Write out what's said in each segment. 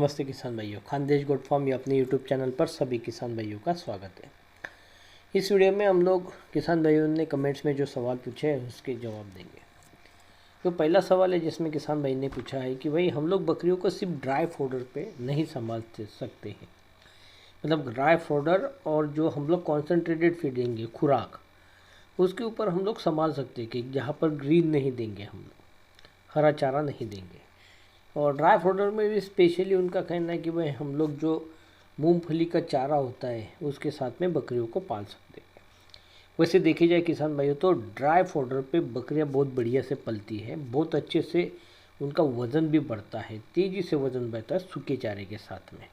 नमस्ते किसान भाइयों, खानदेश गोट फार्म या अपने यूट्यूब चैनल पर सभी किसान भाइयों का स्वागत है। इस वीडियो में हम लोग किसान भाइयों ने कमेंट्स में जो सवाल पूछे हैं उसके जवाब देंगे। तो पहला सवाल है जिसमें किसान भाई ने पूछा है कि भाई हम लोग बकरियों को सिर्फ ड्राई फोडर पे नहीं संभाल सकते हैं, मतलब ड्राई फोडर और जो हम लोग कॉन्सेंट्रेटेड फीड देंगे खुराक, उसके ऊपर हम लोग संभाल सकते हैं कि जहाँ पर ग्रीन नहीं देंगे, हम लोग हरा चारा नहीं देंगे। और ड्राई फोडर में भी स्पेशली उनका कहना है कि भाई हम लोग जो मूंगफली का चारा होता है उसके साथ में बकरियों को पाल सकते हैं। वैसे देखी जाए किसान भाइयों तो ड्राई फोडर पे बकरियां बहुत बढ़िया से पलती है, बहुत अच्छे से उनका वज़न भी बढ़ता है, तेज़ी से वज़न बढ़ता है सूखे चारे के साथ में।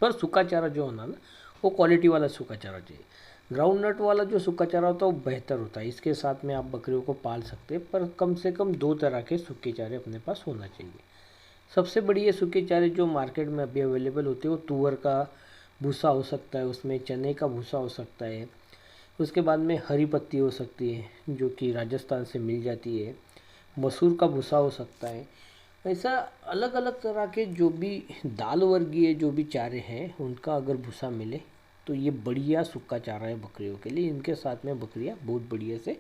पर सूखा चारा जो होना ना, वो क्वालिटी वाला सूखा चारा चाहिए। ग्राउंड नट वाला जो सूखा चारा होता है वो बेहतर होता है, इसके साथ में आप बकरियों को पाल सकते हैं। पर कम से कम 2 तरह के सूखे चारे अपने पास होना चाहिए। सबसे बढ़िया सूखे चारे जो मार्केट में अभी अवेलेबल होते हैं वो तुअर का भूसा हो सकता है, उसमें चने का भूसा हो सकता है, उसके बाद में हरी पत्ती हो सकती है जो कि राजस्थान से मिल जाती है, मसूर का भूसा हो सकता है। ऐसा अलग अलग तरह के जो भी दाल वर्गीय जो भी चारे हैं उनका अगर भूसा मिले तो ये बढ़िया सूखा चारा है बकरियों के लिए। इनके साथ में बकरियां बहुत बढ़िया से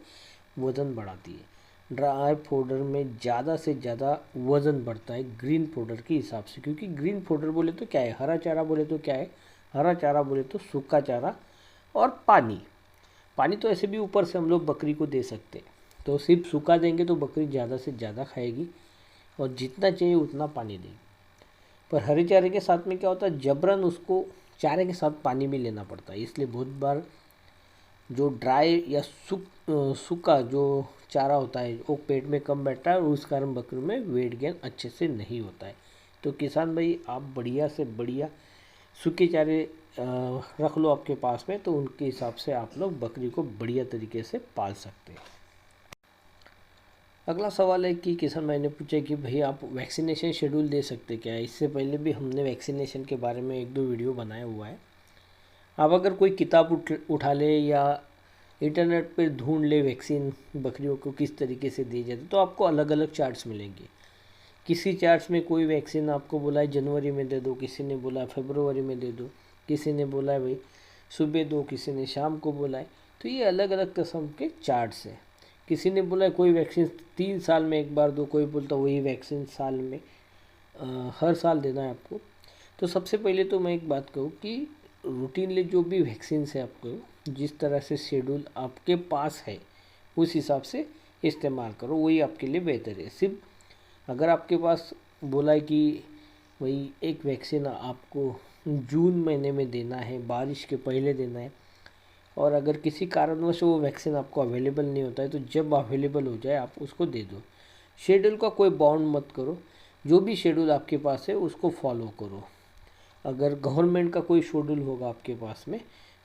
वज़न बढ़ाती है। ड्राई फोडर में ज़्यादा से ज़्यादा वज़न बढ़ता है ग्रीन फोडर के हिसाब से, क्योंकि ग्रीन फोडर बोले तो क्या है, हरा चारा बोले तो क्या है, हरा चारा बोले तो सूखा चारा और पानी। पानी तो ऐसे भी ऊपर से हम लोग बकरी को दे सकते हैं, तो सिर्फ सूखा देंगे तो बकरी ज़्यादा से ज़्यादा खाएगी और जितना चाहिए उतना पानी देगी। पर हरे चारे के साथ में क्या होता है, जबरन उसको चारे के साथ पानी भी लेना पड़ता है। इसलिए बहुत बार जो ड्राई या सूखा जो चारा होता है वो पेट में कम बैठता है और उस कारण बकरी में वेट गेन अच्छे से नहीं होता है। तो किसान भाई आप बढ़िया से बढ़िया सूखे चारे रख लो आपके पास में, तो उनके हिसाब से आप लोग बकरी को बढ़िया तरीके से पाल सकते हैं। अगला सवाल है कि किसान भाई ने पूछा कि भाई आप वैक्सीनेशन शेड्यूल दे सकते क्या। इससे पहले भी हमने वैक्सीनेशन के बारे में 1-2 वीडियो बनाया हुआ है। आप अगर कोई किताब उठा ले या इंटरनेट पे ढूंढ ले वैक्सीन बकरियों को किस तरीके से दी जाती, तो आपको अलग अलग चार्ट्स मिलेंगे। किसी चार्ट्स में कोई वैक्सीन आपको बोला है जनवरी में दे दो, किसी ने बोला फरवरी में दे दो, किसी ने बोला है भाई सुबह दो, किसी ने शाम को बोला है। तो ये अलग अलग किस्म के चार्ट्स हैं। किसी ने बोला है कोई वैक्सीन 3 साल में एक बार दो, कोई बोलता वही वैक्सीन साल में हर साल देना है आपको। तो सबसे पहले तो मैं एक बात कहूँ कि रूटीनली जो भी वैक्सीन है आपको जिस तरह से शेड्यूल आपके पास है उस हिसाब से इस्तेमाल करो, वही आपके लिए बेहतर है। सिर्फ अगर आपके पास बोला है कि वही एक वैक्सीन आपको जून महीने में देना है, बारिश के पहले देना है, और अगर किसी कारणवश वो वैक्सीन आपको अवेलेबल नहीं होता है तो जब अवेलेबल हो जाए आप उसको दे दो। शेड्यूल का कोई बाउंड मत करो, जो भी शेड्यूल आपके पास है उसको फॉलो करो। अगर गवर्नमेंट का कोई शेड्यूल होगा आपके पास में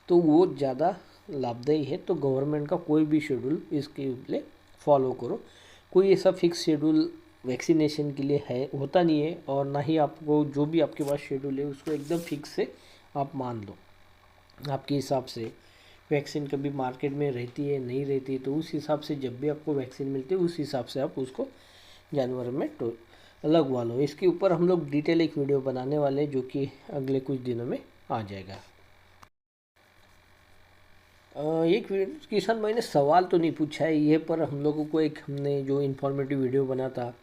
तो वो ज़्यादा लाभदायी है, तो गवर्नमेंट का कोई भी शेड्यूल इसके लिए फॉलो करो। कोई ऐसा फिक्स शेड्यूल वैक्सीनेशन के लिए है होता नहीं है, और ना ही आपको जो भी आपके पास शेड्यूल है उसको एकदम फिक्स से आप मान लो। आपके हिसाब से वैक्सीन कभी मार्केट में रहती है नहीं रहती है, तो उस हिसाब से जब भी आपको वैक्सीन मिलती है उस हिसाब से आप उसको जानवर में लगवा लो। इसके ऊपर हम लोग डिटेल एक वीडियो बनाने वाले हैं जो कि अगले कुछ दिनों में आ जाएगा। एक किसान भाई ने सवाल तो नहीं पूछा है ये, पर हम लोगों को एक हमने जो इन्फॉर्मेटिव वीडियो बना था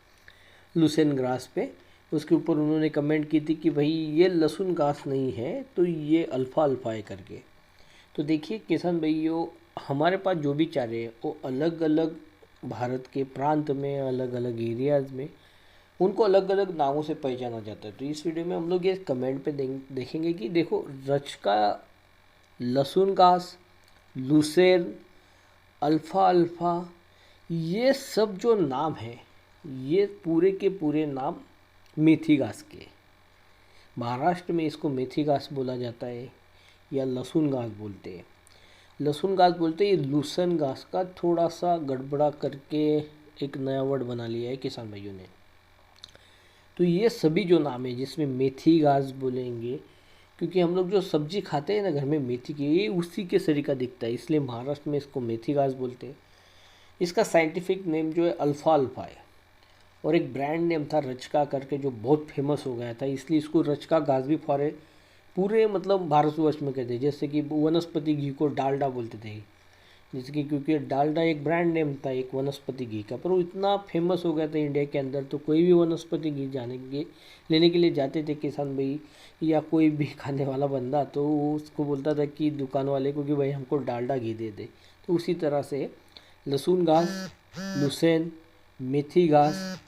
लहसुन घास पे, उसके ऊपर उन्होंने कमेंट की थी कि भाई ये लहसुन घास नहीं है तो ये अल्फ़ा अल्फ़ा है करके। तो देखिए किसान भाइयों, हमारे पास जो भी चारे हैं वो अलग अलग भारत के प्रांत में, अलग अलग एरियाज़ में उनको अलग अलग नामों से पहचाना जाता है। तो इस वीडियो में हम लोग ये कमेंट पे देखेंगे कि देखो रचका, लहसुन घास, लुसेन, अल्फ़ा अल्फ़ा, ये सब जो नाम है ये पूरे के पूरे नाम मेथी घास के। महाराष्ट्र में इसको मेथी घास बोला जाता है या लहसुन घास बोलते हैं। लहसुन घास बोलते हैं, ये लूसन घास का थोड़ा सा गड़बड़ा करके एक नया वर्ड बना लिया है किसान भाइयों ने। तो ये सभी जो नाम है जिसमें मेथी घास बोलेंगे, क्योंकि हम लोग जो सब्जी खाते हैं ना घर में मेथी की, ये उसी के सरीका दिखता है, इसलिए महाराष्ट्र में इसको मेथी घास बोलते हैं। इसका साइंटिफिक नेम जो है अल्फ़ा अल्फ़ा है। और एक ब्रांड नेम था रचका करके जो बहुत फेमस हो गया था, इसलिए इसको रचका घास भी फॉरे पूरे मतलब भारतवर्ष में कहते हैं। जैसे कि वनस्पति घी को डालडा बोलते थे, जैसे कि क्योंकि डालडा एक ब्रांड नेम था एक वनस्पति घी का, पर वो इतना फेमस हो गया था इंडिया के अंदर, तो कोई भी वनस्पति घी लेने के लिए जाते थे किसान भाई या कोई भी खाने वाला बंदा, तो वो उसको बोलता था कि दुकान वाले को कि भाई हमको डालडा घी दे दे। तो उसी तरह से लहसुन घास, लुसेन, मेथी घास,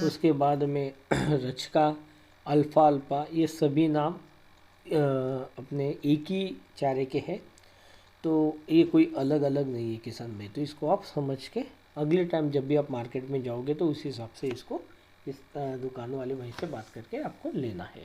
उसके बाद में रचका, अल्फा अल्फा, ये सभी नाम अपने एक ही चारे के हैं। तो ये कोई अलग अलग नहीं है किसान भाई, तो इसको आप समझ के अगले टाइम जब भी आप मार्केट में जाओगे तो उस हिसाब से इसको इस दुकान वाले भाई से बात करके आपको लेना है।